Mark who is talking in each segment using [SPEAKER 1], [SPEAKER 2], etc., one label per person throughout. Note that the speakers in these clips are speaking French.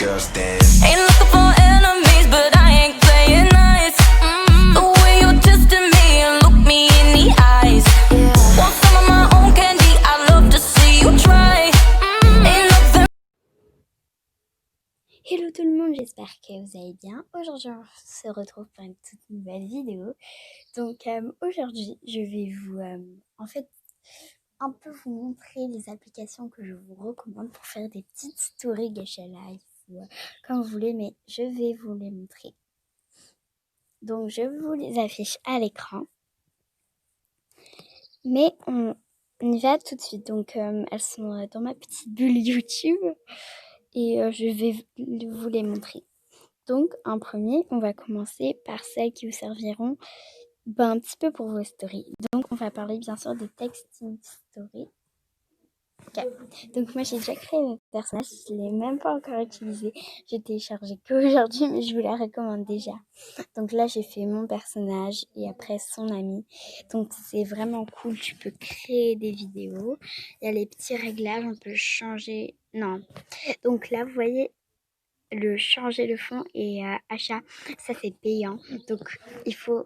[SPEAKER 1] just dance.
[SPEAKER 2] Ain't looking for enemies, but I ain't playing nice. The way you're testing me and look me in the eyes. Want some of my own candy, I'd love to see you try. Ain't nothing.
[SPEAKER 3] Hello tout le monde, j'espère que vous allez bien. Aujourd'hui on se retrouve pour une toute nouvelle vidéo. Donc aujourd'hui je vais vous en fait un peu vous montrer les applications que je vous recommande pour faire des petites stories Gacha Life ou comme vous voulez, mais je vais vous les montrer. Donc je vous les affiche à l'écran. Mais on y va tout de suite. Donc elles sont dans ma petite bulle YouTube et je vais vous les montrer. Donc, en premier, on va commencer par celles qui vous serviront un petit peu pour vos stories. Donc, on va parler bien sûr des texting stories. Okay. Donc, moi, j'ai déjà créé mon personnage. Je ne l'ai même pas encore utilisé. J'ai téléchargé qu'aujourd'hui, mais je vous la recommande déjà. Donc là, j'ai fait mon personnage et après son ami. Donc, c'est vraiment cool. Tu peux créer des vidéos. Il y a les petits réglages. On peut changer... Non. Donc là, vous voyez... le changer le fond et achat, ça c'est payant. Donc il faut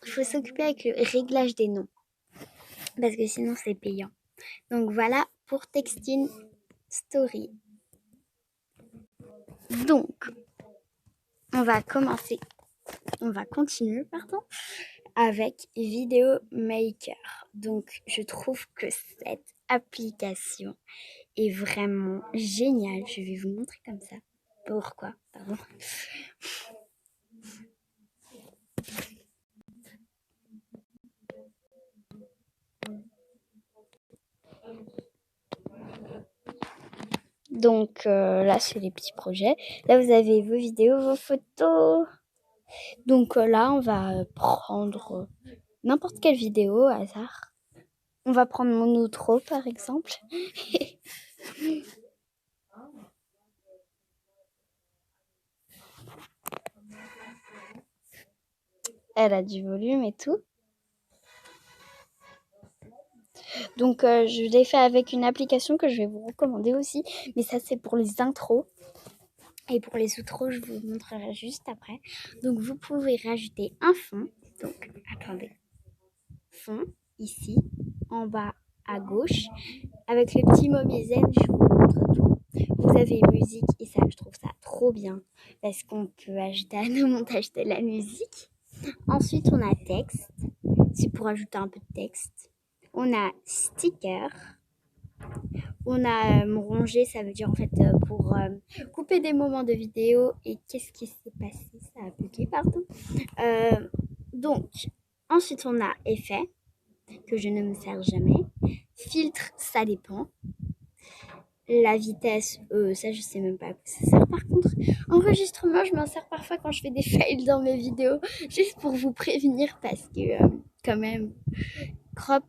[SPEAKER 3] s'occuper avec le réglage des noms parce que sinon c'est payant. Donc voilà pour Texting Story. Donc on va continuer avec Video Maker. Donc je trouve que cette application est vraiment géniale. Je vais vous montrer comme ça. Pourquoi? Pardon. Donc là, c'est les petits projets. Là, vous avez vos vidéos, vos photos. Donc là, on va prendre n'importe quelle vidéo au hasard. On va prendre mon outro, par exemple. Elle a du volume et tout. Donc je l'ai fait avec une application que je vais vous recommander aussi. Mais ça, c'est pour les intros. Et pour les outros, je vous montrerai juste après. Donc vous pouvez rajouter un fond. Donc attendez. Fond, ici, en bas à gauche. Avec le petit mot zen, je vous montre tout. Vous avez musique et ça, je trouve ça trop bien. Parce qu'on peut ajouter à nos montages de la musique. Ensuite, on a texte. C'est pour ajouter un peu de texte. On a sticker. On a rongé, ça veut dire en fait pour couper des moments de vidéo. Et qu'est-ce qui s'est passé? Ça a bloqué, pardon. Donc, ensuite on a effet, que je ne me sers jamais. Filtre, ça dépend. La vitesse, ça je sais même pas à quoi ça sert. Par contre, enregistrement, je m'en sers parfois quand je fais des fails dans mes vidéos. Juste pour vous prévenir parce que quand même, crop,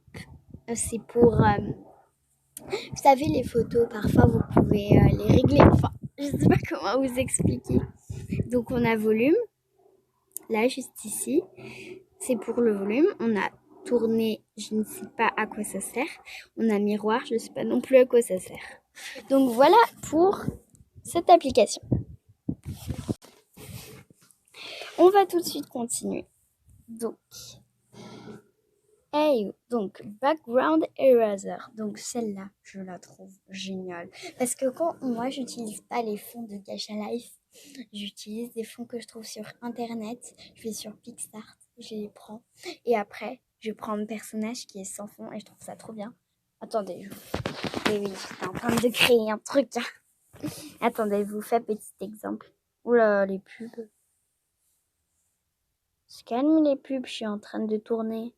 [SPEAKER 3] c'est pour... vous savez, les photos, parfois, vous pouvez les régler. Enfin, je sais pas comment vous expliquer. Donc, on a volume. Là, juste ici. C'est pour le volume. On a tourné, je ne sais pas à quoi ça sert. On a miroir, je ne sais pas non plus à quoi ça sert. Donc, voilà pour cette application. On va tout de suite continuer. Donc, Background Eraser. Donc, celle-là, je la trouve géniale. Parce que quand moi, j'utilise pas les fonds de Gacha Life, j'utilise des fonds que je trouve sur Internet. Je vais sur Pixart, je les prends. Et après, je prends un personnage qui est sans fond et je trouve ça trop bien. Attendez, oui, j'étais en train de créer un truc. Attendez, je vous fais petit exemple. Oula, les pubs. Je calme les pubs, je suis en train de tourner.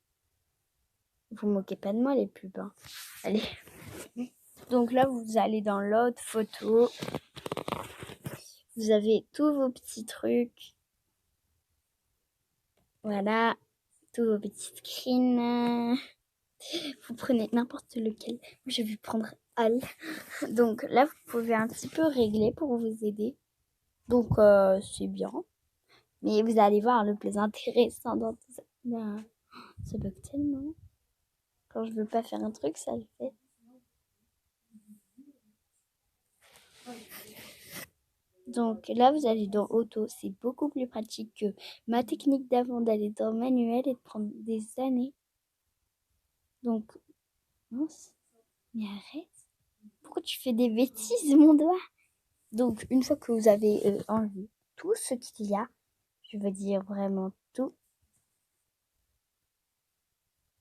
[SPEAKER 3] Vous moquez pas de moi les pubs. Hein. Allez. Donc là, vous allez dans l'autre photo. Vous avez tous vos petits trucs. Voilà. Tous vos petits screens. Vous prenez n'importe lequel. Je vais prendre Al. Donc là, vous pouvez un petit peu régler pour vous aider. Donc c'est bien. Mais vous allez voir le plus intéressant dans tout ça. Ben, ça bug tellement. Quand je veux pas faire un truc, ça le fait. Donc là, vous allez dans auto. C'est beaucoup plus pratique que ma technique d'avant d'aller dans manuel et de prendre des années. Donc, mince, mais arrête. Pourquoi tu fais des bêtises, mon doigt? Donc, une fois que vous avez enlevé tout ce qu'il y a, je veux dire vraiment tout.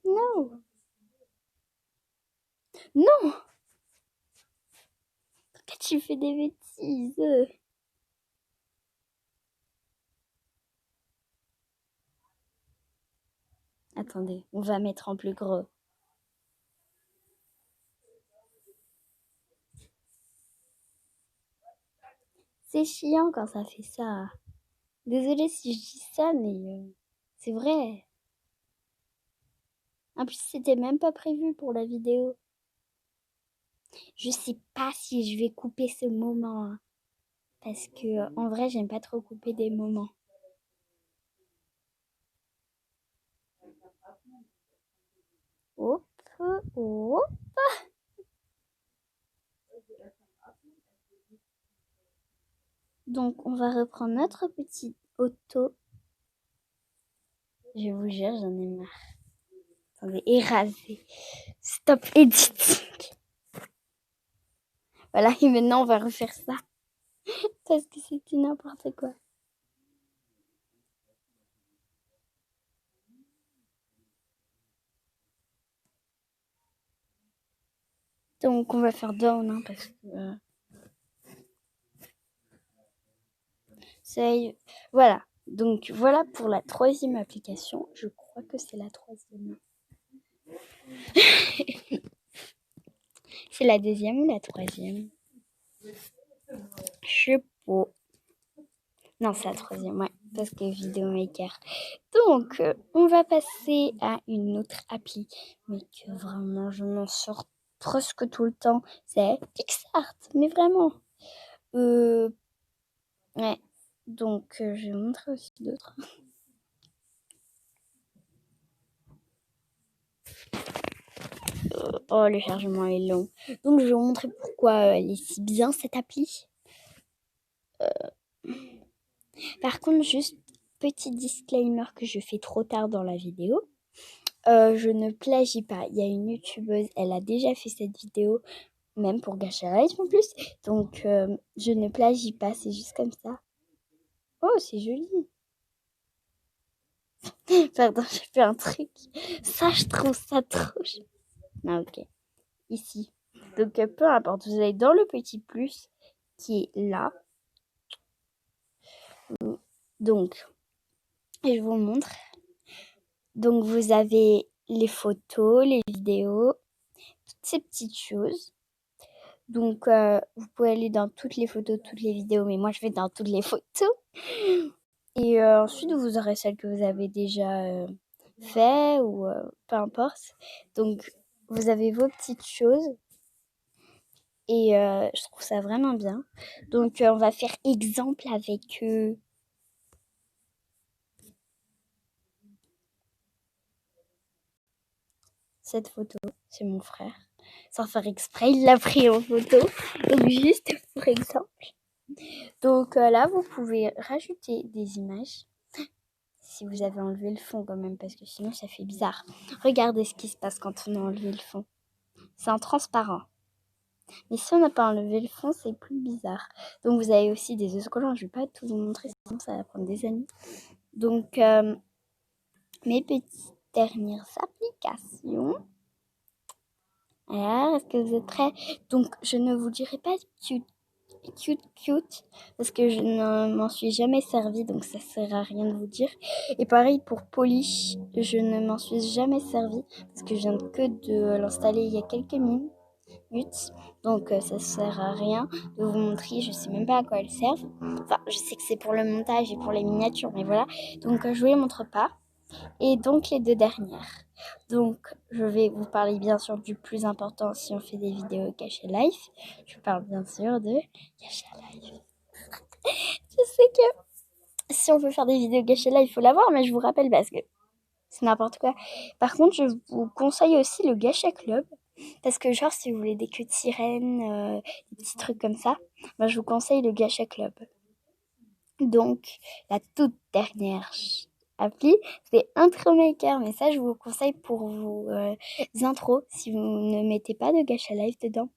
[SPEAKER 3] Non! Non! Pourquoi tu fais des bêtises? Attendez, on va mettre en plus gros. C'est chiant quand ça fait ça. Désolée si je dis ça, mais c'est vrai. En plus, c'était même pas prévu pour la vidéo. Je sais pas si je vais couper ce moment, hein, parce que en vrai, j'aime pas trop couper des moments. Hop, hop. Donc, on va reprendre notre petit auto. Je vous jure, j'en ai marre. Attendez, éraser. Stop editing. Voilà, et maintenant, on va refaire ça. Parce que c'était n'importe quoi. Donc, on va faire down, hein, parce que... Voilà. Donc, voilà pour la troisième application. Je crois que c'est la troisième. C'est la deuxième ou la troisième? Je sais pas. Non, c'est la troisième, ouais, parce que Videomaker. Donc, on va passer à une autre appli, mais que vraiment, je m'en sors presque tout le temps. C'est PixArt, mais vraiment. Ouais, donc je vais montrer aussi d'autres. Oh, le chargement est long. Donc, je vais vous montrer pourquoi elle est si bien, cette appli. Par contre, juste petit disclaimer que je fais trop tard dans la vidéo. Je ne plagie pas. Il y a une youtubeuse, elle a déjà fait cette vidéo, même pour Gacha Life en plus. Donc, je ne plagie pas, c'est juste comme ça. Oh, c'est joli. Pardon, j'ai fait un truc. Ça, je trouve ça trop joli. Ah, ok. Ici. Donc, peu importe, vous allez dans le petit plus qui est là. Donc, je vous montre. Donc, vous avez les photos, les vidéos, toutes ces petites choses. Donc, vous pouvez aller dans toutes les photos, toutes les vidéos, mais moi, je vais dans toutes les photos. Et ensuite, vous aurez celles que vous avez déjà fait ou peu importe. Donc, vous avez vos petites choses. Et je trouve ça vraiment bien. Donc, on va faire exemple avec cette photo. C'est mon frère. Sans faire exprès, il l'a pris en photo. Donc, juste pour exemple. Donc là, vous pouvez rajouter des images. Si vous avez enlevé le fond quand même, parce que sinon, ça fait bizarre. Regardez ce qui se passe quand on a enlevé le fond. C'est en transparent. Mais si on n'a pas enlevé le fond, c'est plus bizarre. Donc, vous avez aussi des autocollants. Je ne vais pas tout vous montrer, sinon ça va prendre des années. Donc, mes petites dernières applications. Alors, est-ce que vous êtes prêts? Donc, je ne vous dirai pas cute, parce que je ne m'en suis jamais servi, donc ça sert à rien de vous dire. Et pareil pour Polish, je ne m'en suis jamais servi, parce que je viens que de l'installer il y a quelques minutes. Donc ça sert à rien de vous montrer, je sais même pas à quoi elles servent. Enfin, je sais que c'est pour le montage et pour les miniatures, mais voilà. Donc je vous les montre pas. Et donc les deux dernières. Donc je vais vous parler bien sûr du plus important si on fait des vidéos Gacha Life. Je parle bien sûr de Gacha Life. Je sais que si on veut faire des vidéos Gacha Life, il faut l'avoir, mais je vous rappelle parce que c'est n'importe quoi. Par contre, je vous conseille aussi le Gacha Club. Parce que genre, si vous voulez des queues de sirène, des petits trucs comme ça, je vous conseille le Gacha Club. Donc, la toute dernière appli, c'est Intro Maker. Mais ça, je vous le conseille pour vos intros. Si vous ne mettez pas de Gacha Life dedans,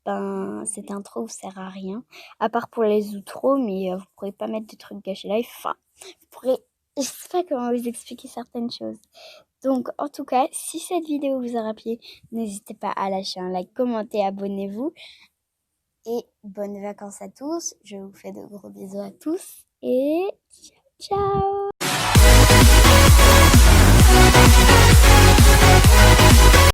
[SPEAKER 3] ben, cette intro vous sert à rien. À part pour les outros, mais vous pourrez pas mettre de trucs Gacha Life. Enfin, vous pourrez... Je sais pas comment vous expliquer certaines choses. Donc, en tout cas, si cette vidéo vous aura plu, n'hésitez pas à lâcher un like, commenter, abonnez-vous. Et bonnes vacances à tous. Je vous fais de gros bisous à tous. Et ciao, ciao!